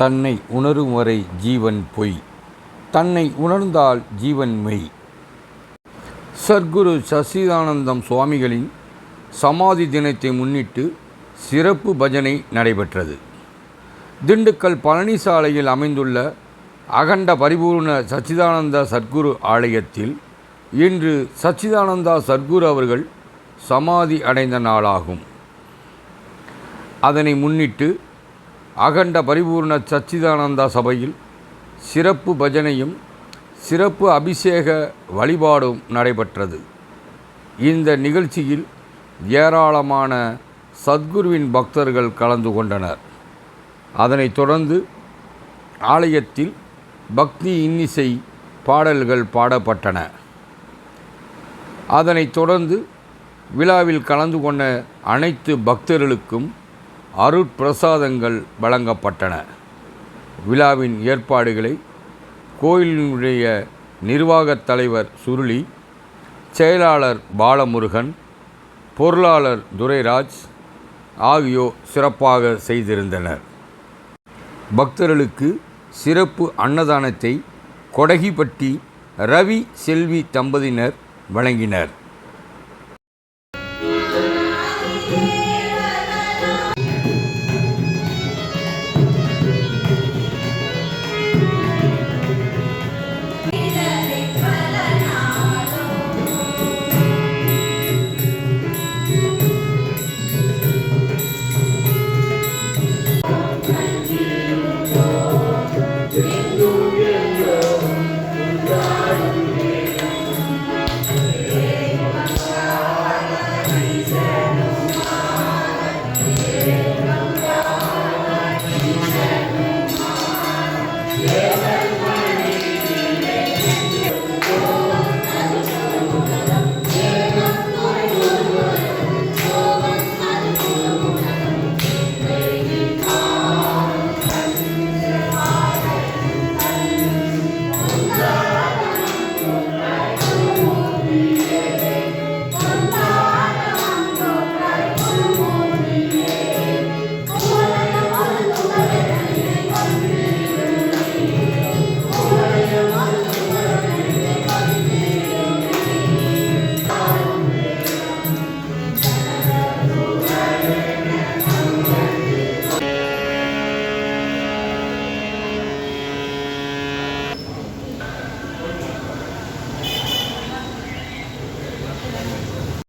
தன்னை உணரும் வரை ஜீவன் பொய், தன்னை உணர்ந்தால் ஜீவன் மெய். சத்குரு சச்சிதானந்தம் சுவாமிகளின் சமாதி தினத்தை முன்னிட்டு சிறப்பு பஜனை நடைபெற்றது. திண்டுக்கல் பழனி சாலையில் அமைந்துள்ள அகண்ட பரிபூர்ண சச்சிதானந்த சத்குரு ஆலயத்தில் இன்று சச்சிதானந்தா சத்குரு அவர்கள் சமாதி அடைந்த நாளாகும். அதனை முன்னிட்டு அகண்ட பரிபூர்ண சச்சிதானந்தா சபையில் சிறப்பு பஜனையும் சிறப்பு அபிஷேக வழிபாடும் நடைபெற்றது. இந்த நிகழ்ச்சியில் ஏராளமான சத்குருவின் பக்தர்கள் கலந்து கொண்டனர். அதனைத் தொடர்ந்து ஆலயத்தில் பக்தி இன்னிசை பாடல்கள் பாடப்பட்டன. அதனைத் தொடர்ந்து விழாவில் கலந்து கொண்ட அனைத்து பக்தர்களுக்கும் அருட்பிரசாதங்கள் வழங்கப்பட்டன. விழாவின் ஏற்பாடுகளை கோயிலினுடைய நிர்வாகத் தலைவர் சுருளி, செயலாளர் பாலமுருகன், பொருளாளர் துரைராஜ் ஆகியோர் சிறப்பாக செய்திருந்தனர். பக்தர்களுக்கு சிறப்பு அன்னதானத்தை கொடகிப்பட்டி ரவி செல்வி தம்பதியினர் வழங்கினர்.